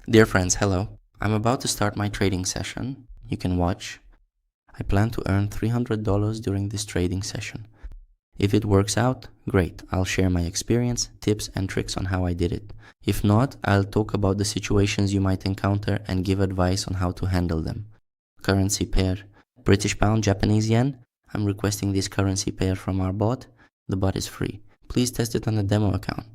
Dear friends, hello. I'm about to start my trading session. You can watch. I plan to earn $300 during this trading session. If it works out, great. I'll share my experience, tips and tricks on how I did it. If not, I'll talk about the situations you might encounter and give advice on how to handle them. Currency pair: British pound, Japanese yen. I'm requesting this currency pair from our bot. The bot is free. Please test it on the demo account.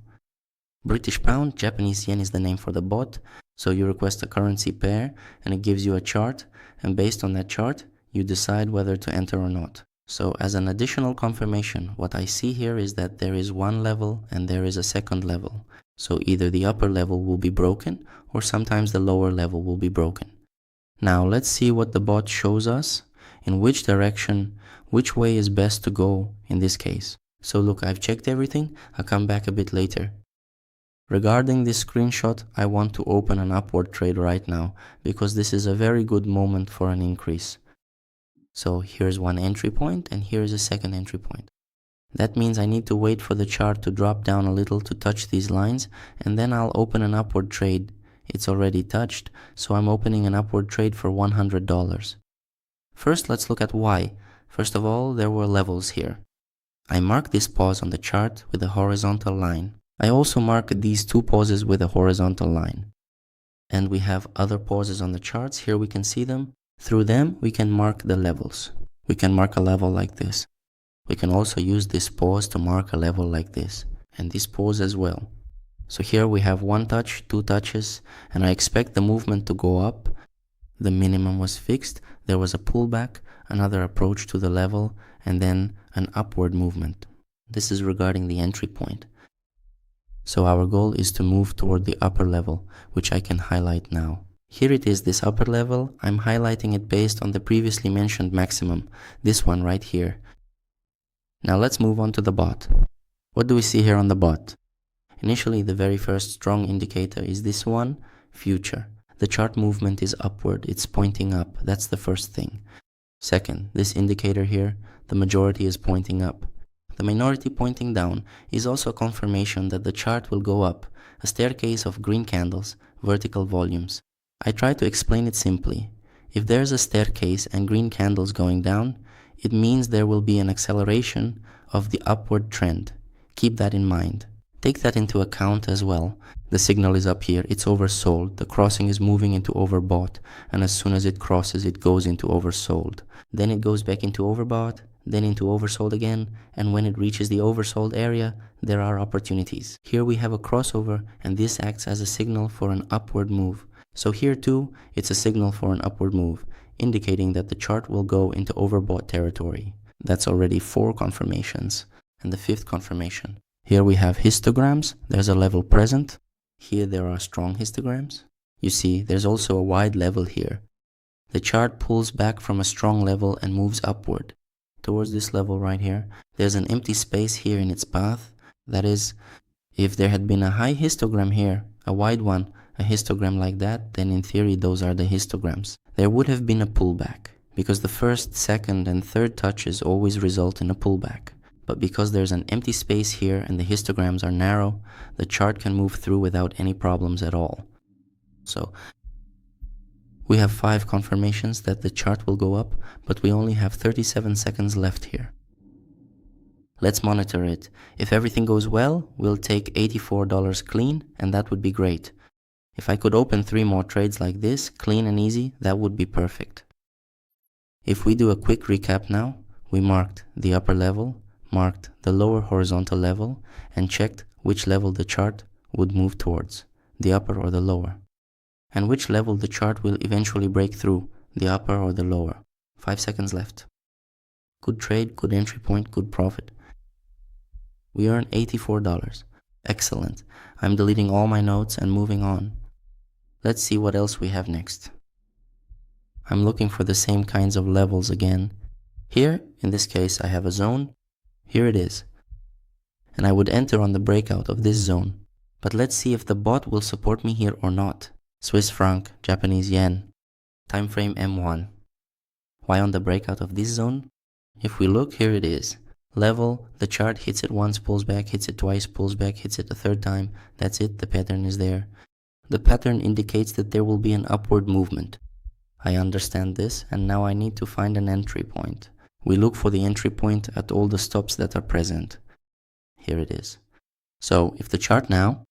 British pound, Japanese yen is the name for the bot. So you request a currency pair and it gives you a chart, and based on that chart, you decide whether to enter or not. So as an additional confirmation, what I see here is that there is one level and there is a second level. So either the upper level will be broken or sometimes the lower level will be broken. Now let's see what the bot shows us, in which direction, which way is best to go in this case. So look, I've checked everything. I'll come back a bit later. Regarding this screenshot, I want to open an upward trade right now because this is a very good moment for an increase. So here's one entry point and here's a second entry point. That means I need to wait for the chart to drop down a little to touch these lines, and then I'll open an upward trade. It's already touched, so I'm opening an upward trade for $100. First, let's look at why. First of all, there were levels here. I marked this pause on the chart with a horizontal line. I also mark these two pauses with a horizontal line. And we have other pauses on the charts. Here we can see them. Through them, we can mark the levels. We can mark a level like this. We can also use this pause to mark a level like this, and this pause as well. So here we have one touch, two touches, and I expect the movement to go up. The minimum was fixed. There was a pullback, another approach to the level, and then an upward movement. This is regarding the entry point. So our goal is to move toward the upper level, which I can highlight now. Here it is, this upper level. I'm highlighting it based on the previously mentioned maximum, this one right here. Now let's move on to the bot. What do we see here on the bot? Initially, the very first strong indicator is this one, future. The chart movement is upward, it's pointing up. That's the first thing. Second, this indicator here, the majority is pointing up. The minority pointing down is also a confirmation that the chart will go up, a staircase of green candles, vertical volumes. I try to explain it simply. If there's a staircase and green candles going down, it means there will be an acceleration of the upward trend. Keep that in mind. Take that into account as well. The signal is up here, it's oversold, the crossing is moving into overbought, and as soon as it crosses, it goes into oversold. Then it goes back into overbought, then into oversold again, and when it reaches the oversold area, there are opportunities. Here we have a crossover, and this acts as a signal for an upward move. So here too, it's a signal for an upward move, indicating that the chart will go into overbought territory. That's already 4 confirmations. And the 5th confirmation. Here we have histograms. There's a level present. Here there are strong histograms. You see, there's also a wide level here. The chart pulls back from a strong level and moves upward towards this level right here. There's an empty space here in its path. That is, if there had been a high histogram here, a wide one, a histogram like that, then in theory those are the histograms. There would have been a pullback, because the first, second and third touches always result in a pullback. But because there's an empty space here and the histograms are narrow, the chart can move through without any problems at all. So we have 5 confirmations that the chart will go up, but we only have 37 seconds left here. Let's monitor it. If everything goes well, we'll take $84 clean, and that would be great. If I could open 3 more trades like this, clean and easy, that would be perfect. If we do a quick recap now, we marked the upper level, marked the lower horizontal level, and checked which level the chart would move towards, the upper or the lower, and which level the chart will eventually break through, the upper or the lower. 5 seconds left. Good trade, good entry point, good profit. We earn $84. Excellent. I'm deleting all my notes and moving on. Let's see what else we have next. I'm looking for the same kinds of levels again. Here, in this case, I have a zone. Here it is. And I would enter on the breakout of this zone. But let's see if the bot will support me here or not. Swiss franc, Japanese yen, time frame M1. Why on the breakout of this zone? If we look, here it is. Level, the chart hits it once, pulls back, hits it twice, pulls back, hits it a third time. That's it, the pattern is there. The pattern indicates that there will be an upward movement. I understand this, and now I need to find an entry point. We look for the entry point at all the stops that are present. Here it is. So if the chart now,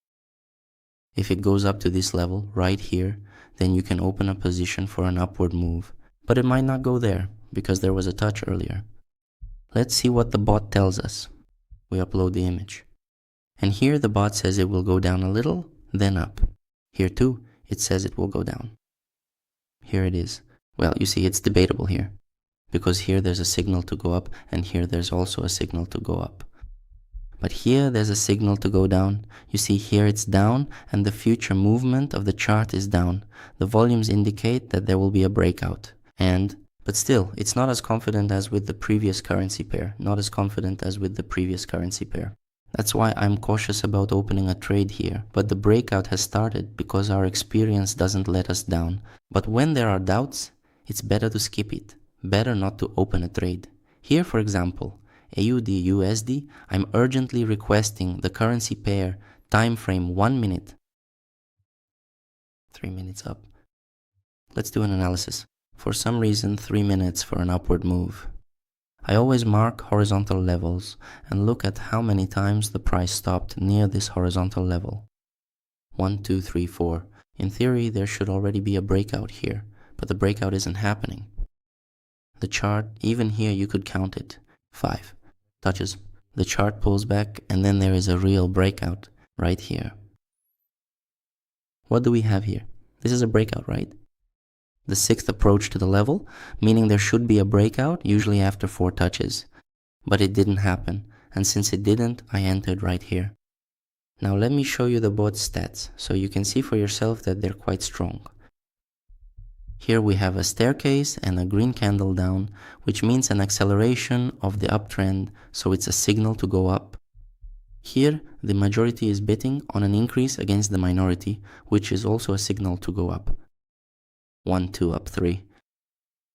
if it goes up to this level right here, then you can open a position for an upward move. But it might not go there because there was a touch earlier. Let's see what the bot tells us. We upload the image. And here the bot says it will go down a little, then up. Here too, it says it will go down. Here it is. Well, you see, it's debatable here, because here there's a signal to go up, and here there's also a signal to go up. But here there's a signal to go down. You see here it's down, and the future movement of the chart is down. The volumes indicate that there will be a breakout. But still, it's not as confident as with the previous currency pair. That's why I'm cautious about opening a trade here. But the breakout has started because our experience doesn't let us down. But when there are doubts, it's better to skip it. Better not to open a trade. Here, for example, AUD-USD, I'm urgently requesting the currency pair time frame 1 minute. 3 minutes up. Let's do an analysis. For some reason, 3 minutes for an upward move. I always mark horizontal levels and look at how many times the price stopped near this horizontal level. 1, 2, 3, 4. In theory, there should already be a breakout here, but the breakout isn't happening. The chart, even here you could count it. 5 touches. The chart pulls back, and then there is a real breakout right here. What do we have here? This is a breakout, right? The 6th approach to the level, meaning there should be a breakout, usually after 4 touches. But it didn't happen, and since it didn't, I entered right here. Now let me show you the bot's stats, so you can see for yourself that they're quite strong. Here we have a staircase and a green candle down, which means an acceleration of the uptrend, so it's a signal to go up. Here, the majority is betting on an increase against the minority, which is also a signal to go up. 1, 2, up 3.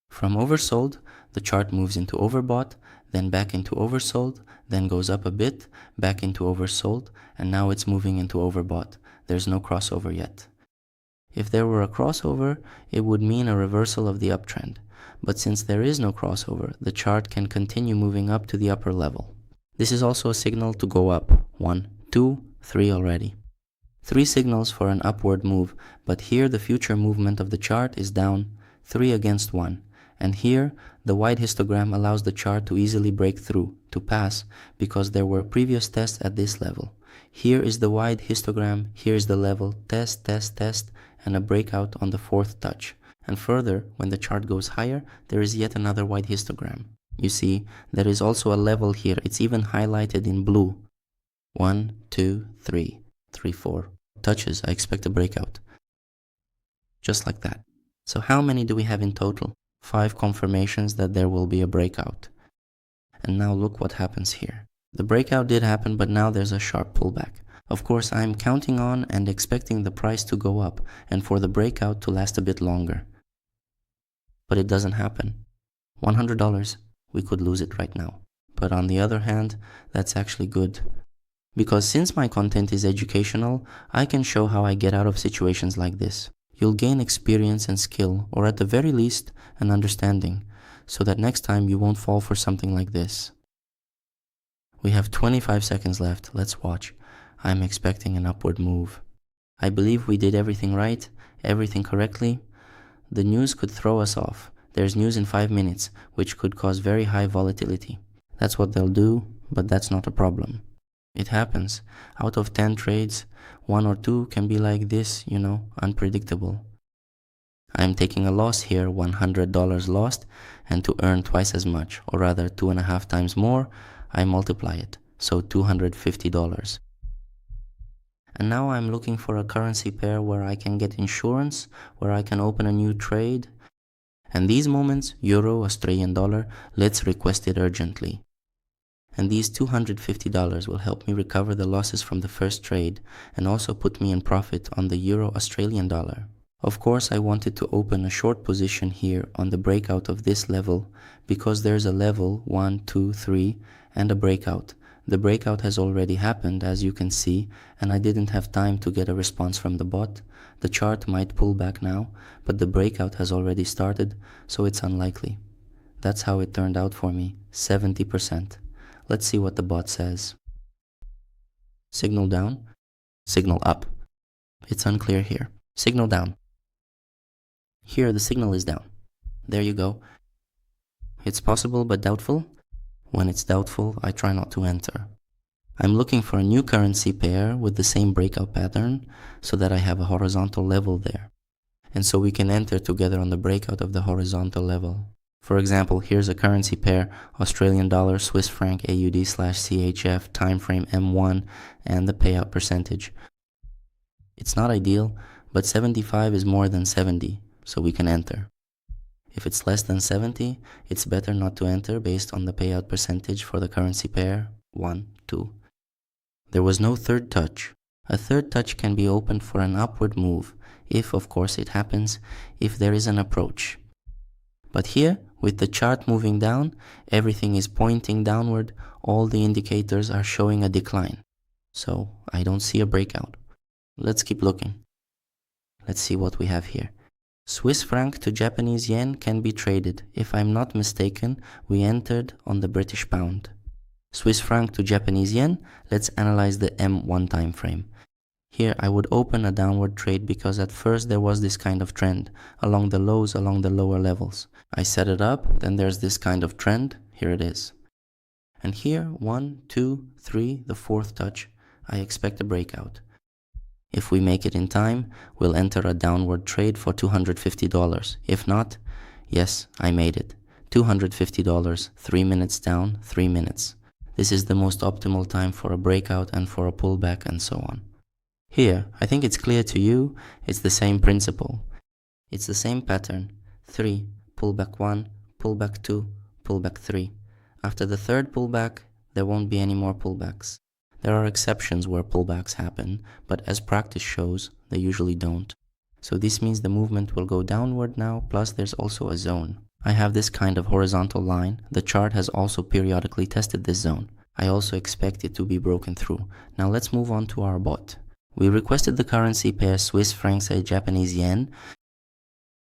From oversold, the chart moves into overbought, then back into oversold, then goes up a bit, back into oversold, and now it's moving into overbought. There's no crossover yet. If there were a crossover, it would mean a reversal of the uptrend. But since there is no crossover, the chart can continue moving up to the upper level. This is also a signal to go up. 1, 2, 3 already. 3 signals for an upward move, but here the future movement of the chart is down 3 against 1. And here, the wide histogram allows the chart to easily break through, to pass, because there were previous tests at this level. Here is the wide histogram, here is the level, test, test, test, and a breakout on the 4th touch. And further, when the chart goes higher, there is yet another wide histogram. You see, there is also a level here, it's even highlighted in blue. 1, 2, 3, 3, 4 touches, I expect a breakout. Just like that. So how many do we have in total? 5 confirmations that there will be a breakout. And now look what happens here. The breakout did happen, but now there's a sharp pullback. Of course, I'm counting on and expecting the price to go up and for the breakout to last a bit longer. But it doesn't happen. $100, we could lose it right now. But on the other hand, that's actually good. Because since my content is educational, I can show how I get out of situations like this. You'll gain experience and skill, or at the very least, an understanding, so that next time you won't fall for something like this. We have 25 seconds left. Let's watch. I'm expecting an upward move. I believe we did everything right, everything correctly. The news could throw us off. There's news in 5 minutes, which could cause very high volatility. That's what they'll do, but that's not a problem. It happens. Out of 10 trades, 1 or 2 can be like this, unpredictable. I'm taking a loss here, $100 lost, and to earn twice as much, or rather 2.5 times more, I multiply it, so $250. And now I'm looking for a currency pair where I can get insurance, where I can open a new trade. And these moments, Euro, Australian dollar, let's request it urgently. And these $250 will help me recover the losses from the first trade and also put me in profit on the Euro Australian dollar. Of course, I wanted to open a short position here on the breakout of this level because there's a level 1, 2, 3 and a breakout. The breakout has already happened, as you can see, and I didn't have time to get a response from the bot. The chart might pull back now, but the breakout has already started, so it's unlikely. That's how it turned out for me, 70%. Let's see what the bot says. Signal down, signal up. It's unclear here. Signal down. Here the signal is down. There you go. It's possible but doubtful. When it's doubtful, I try not to enter. I'm looking for a new currency pair with the same breakout pattern so that I have a horizontal level there. And so we can enter together on the breakout of the horizontal level. For example, here's a currency pair, Australian dollar, Swiss franc, AUD/CHF, time frame M1, and the payout percentage. It's not ideal, but 75 is more than 70, so we can enter. If it's less than 70, it's better not to enter based on the payout percentage for the currency pair 1, 2. There was no third touch. A third touch can be opened for an upward move, if of course it happens, if there is an approach. But here, with the chart moving down, everything is pointing downward, all the indicators are showing a decline. So I don't see a breakout. Let's keep looking. Let's see what we have here. Swiss franc to Japanese yen can be traded. If I'm not mistaken, we entered on the British pound. Swiss franc to Japanese yen, let's analyze the M1 time frame. Here I would open a downward trade because at first there was this kind of trend along the lows, along the lower levels. I set it up, then there's this kind of trend, here it is. And here, 1, 2, 3, the fourth touch, I expect a breakout. If we make it in time, we'll enter a downward trade for $250. If not, yes, I made it. $250, 3 minutes down, 3 minutes. This is the most optimal time for a breakout and for a pullback and so on. Here, I think it's clear to you, it's the same principle. It's the same pattern. 3, pullback 1, pullback 2, pullback 3. After the third pullback, there won't be any more pullbacks. There are exceptions where pullbacks happen, but as practice shows, they usually don't. So this means the movement will go downward now, plus there's also a zone. I have this kind of horizontal line. The chart has also periodically tested this zone. I also expect it to be broken through. Now let's move on to our bot. We requested the currency pair Swiss francs and Japanese yen,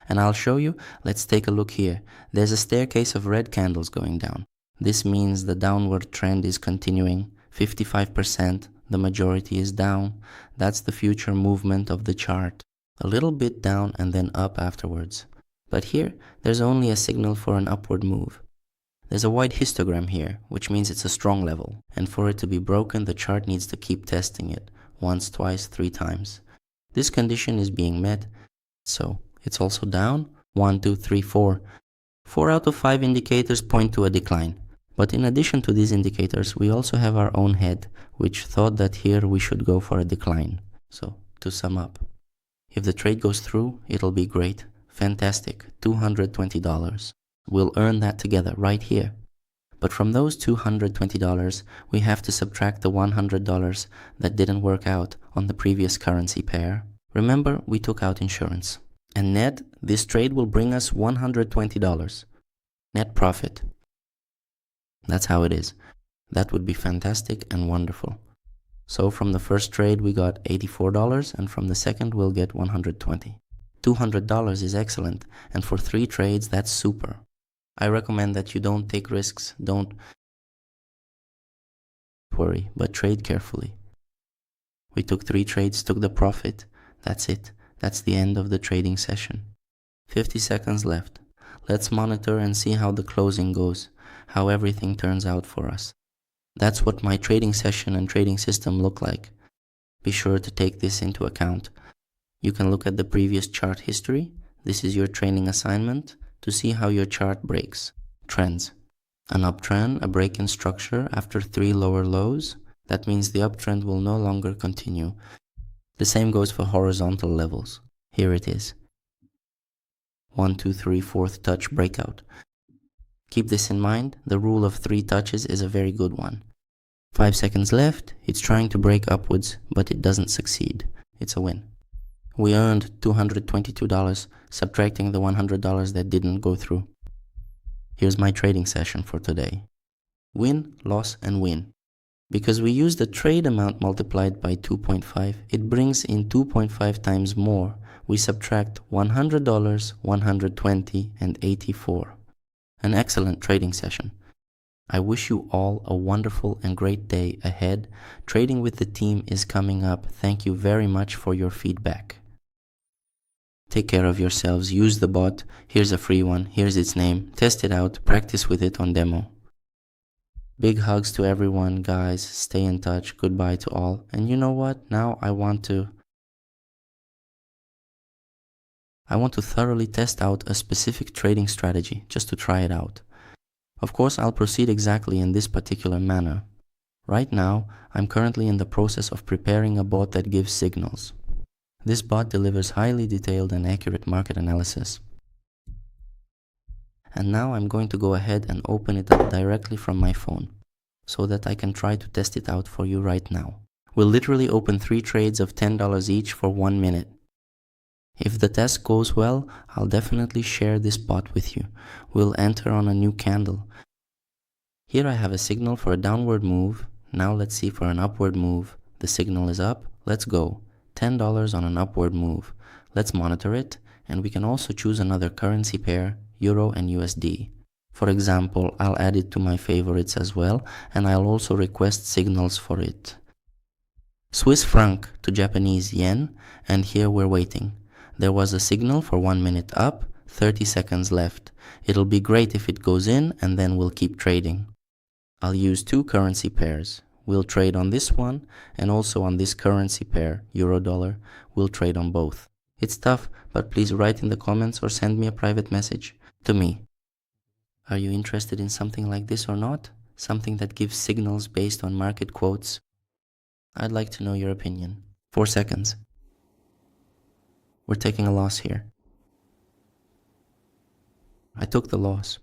and I'll show you. Let's take a look here. There's a staircase of red candles going down. This means the downward trend is continuing. 55%, the majority is down. That's the future movement of the chart. A little bit down and then up afterwards. But here, there's only a signal for an upward move. There's a white histogram here, which means it's a strong level. And for it to be broken, the chart needs to keep testing it. Once, twice, 3 times. This condition is being met, so it's also down. 1, 2, 3, 4. 4 out of 5 indicators point to a decline. But in addition to these indicators, we also have our own head, which thought that here we should go for a decline. So, to sum up, if the trade goes through, it'll be great. Fantastic, $220. We'll earn that together right here. But from those $220, we have to subtract the $100 that didn't work out on the previous currency pair. Remember, we took out insurance. And net, this trade will bring us $120. Net profit. That's how it is. That would be fantastic and wonderful. So from the first trade we got $84, and from the second we'll get $120. $200 is excellent, and for 3 trades that's super. I recommend that you don't take risks, don't worry, but trade carefully. We took 3 trades, took the profit. That's it. That's the end of the trading session. 50 seconds left. Let's monitor and see how the closing goes, how everything turns out for us. That's what my trading session and trading system look like. Be sure to take this into account. You can look at the previous chart history. This is your training assignment to see how your chart breaks. Trends. An uptrend, a break in structure after 3 lower lows. That means the uptrend will no longer continue. The same goes for horizontal levels. Here it is. 1, 2, 3, 4th touch breakout. Keep this in mind. The rule of 3 touches is a very good one. 5 seconds left. It's trying to break upwards, but it doesn't succeed. It's a win. We earned $222, subtracting the $100 that didn't go through. Here's my trading session for today. Win, loss, and win. Because we use the trade amount multiplied by 2.5, it brings in 2.5 times more. We subtract $100, 120, and 84. An excellent trading session. I wish you all a wonderful and great day ahead. Trading with the team is coming up. Thank you very much for your feedback. Take care of yourselves. Use the bot. Here's a free one. Here's its name. Test it out. Practice with it on demo. Big hugs to everyone, guys. Stay in touch. Goodbye to all. And you know what? Now I want to thoroughly test out a specific trading strategy just to try it out. Of course, I'll proceed exactly in this particular manner. Right now, I'm currently in the process of preparing a bot that gives signals. This bot delivers highly detailed and accurate market analysis. And now I'm going to go ahead and open it up directly from my phone, so that I can try to test it out for you right now. We'll literally open 3 trades of $10 each for 1 minute. If the test goes well, I'll definitely share this bot with you. We'll enter on a new candle. Here I have a signal for a downward move. Now let's see for an upward move. The signal is up. Let's go. $10 on an upward move. Let's monitor it, and we can also choose another currency pair, Euro and USD. For example, I'll add it to my favorites as well, and I'll also request signals for it. Swiss franc to Japanese yen, and here we're waiting. There was a signal for 1 minute up, 30 seconds left. It'll be great if it goes in, and then we'll keep trading. I'll use 2 currency pairs. We'll trade on this one, and also on this currency pair, euro-dollar. We'll trade on both. It's tough, but please write in the comments or send me a private message to me. Are you interested in something like this or not? Something that gives signals based on market quotes? I'd like to know your opinion. 4 seconds. We're taking a loss here. I took the loss.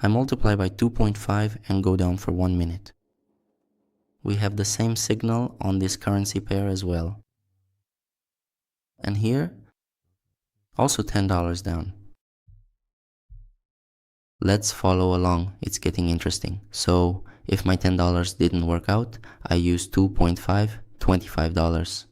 I multiply by 2.5 and go down for 1 minute. We have the same signal on this currency pair as well. And here, also $10 down. Let's follow along, it's getting interesting. So, if my $10 didn't work out, I use 2.5, $25.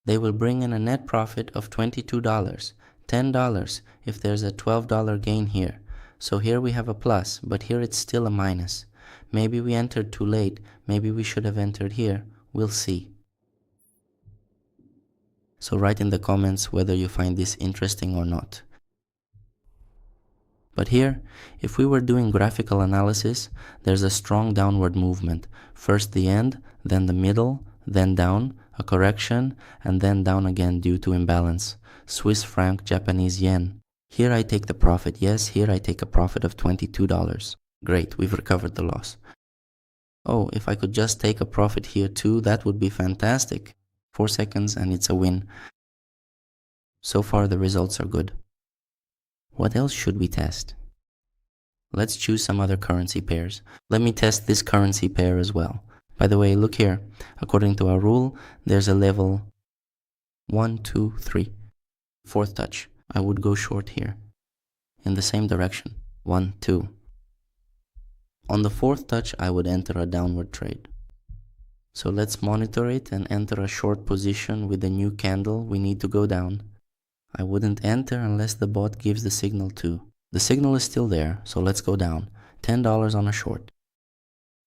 They will bring in a net profit of $22, $10 if there's a $12 gain here. So here we have a plus, but here it's still a minus. Maybe we entered too late, maybe we should have entered here. We'll see. So write in the comments whether you find this interesting or not. But here, if we were doing graphical analysis, there's a strong downward movement. First the end, then the middle, then down, a correction, and then down again due to imbalance. Swiss franc, Japanese yen. Here I take the profit. Yes, here I take a profit of $22. Great, we've recovered the loss. Oh, if I could just take a profit here too, that would be fantastic. 4 seconds and it's a win. So far the results are good. What else should we test? Let's choose some other currency pairs. Let me test this currency pair as well. By the way, look here. According to our rule, there's a level 1, 2, 3. 4th touch. I would go short here. In the same direction. 1, 2. On the 4th touch, I would enter a downward trade. So let's monitor it and enter a short position with the new candle. We need to go down. I wouldn't enter unless the bot gives the signal too. The signal is still there, so let's go down. $10 on a short.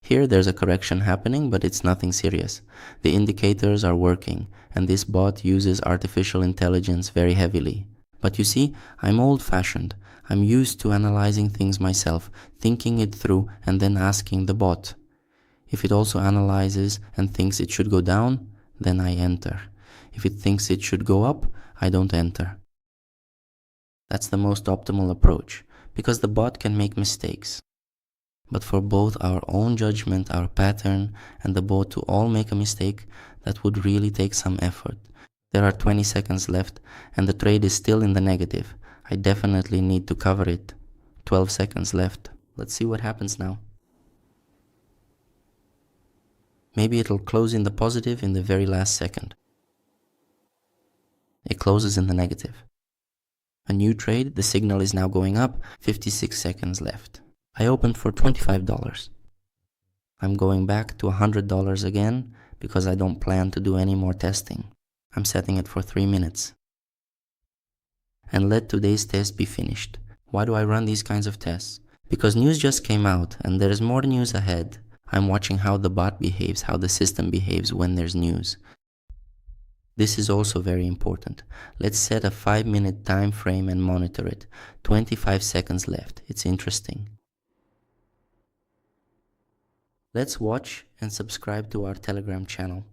Here there's a correction happening, but it's nothing serious. The indicators are working, and this bot uses artificial intelligence very heavily. But you see, I'm old-fashioned. I'm used to analyzing things myself, thinking it through, and then asking the bot. If it also analyzes and thinks it should go down, then I enter. If it thinks it should go up, I don't enter. That's the most optimal approach, because the bot can make mistakes. But for both our own judgment, our pattern, and the bot to all make a mistake, that would really take some effort. There are 20 seconds left, and the trade is still in the negative. I definitely need to cover it. 12 seconds left. Let's see what happens now. Maybe it'll close in the positive in the very last second. It closes in the negative. A new trade, the signal is now going up, 56 seconds left. I opened for $25. I'm going back to $100 again because I don't plan to do any more testing. I'm setting it for 3 minutes. And let today's test be finished. Why do I run these kinds of tests? Because news just came out and there's more news ahead. I'm watching how the bot behaves, how the system behaves when there's news. This is also very important. Let's set a 5-minute time frame and monitor it. 25 seconds left. It's interesting. Let's watch and subscribe to our Telegram channel.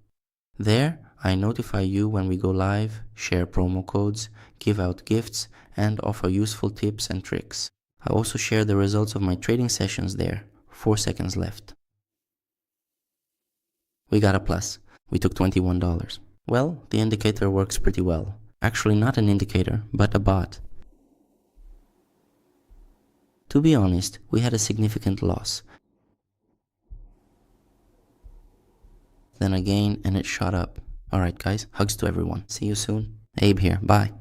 There, I notify you when we go live, share promo codes, give out gifts, and offer useful tips and tricks. I also share the results of my trading sessions there. 4 seconds left. We got a plus. We took $21. Well, the indicator works pretty well. Actually, not an indicator, but a bot. To be honest, we had a significant loss. Then again, and it shot up. Alright guys, hugs to everyone. See you soon. Abe here. Bye.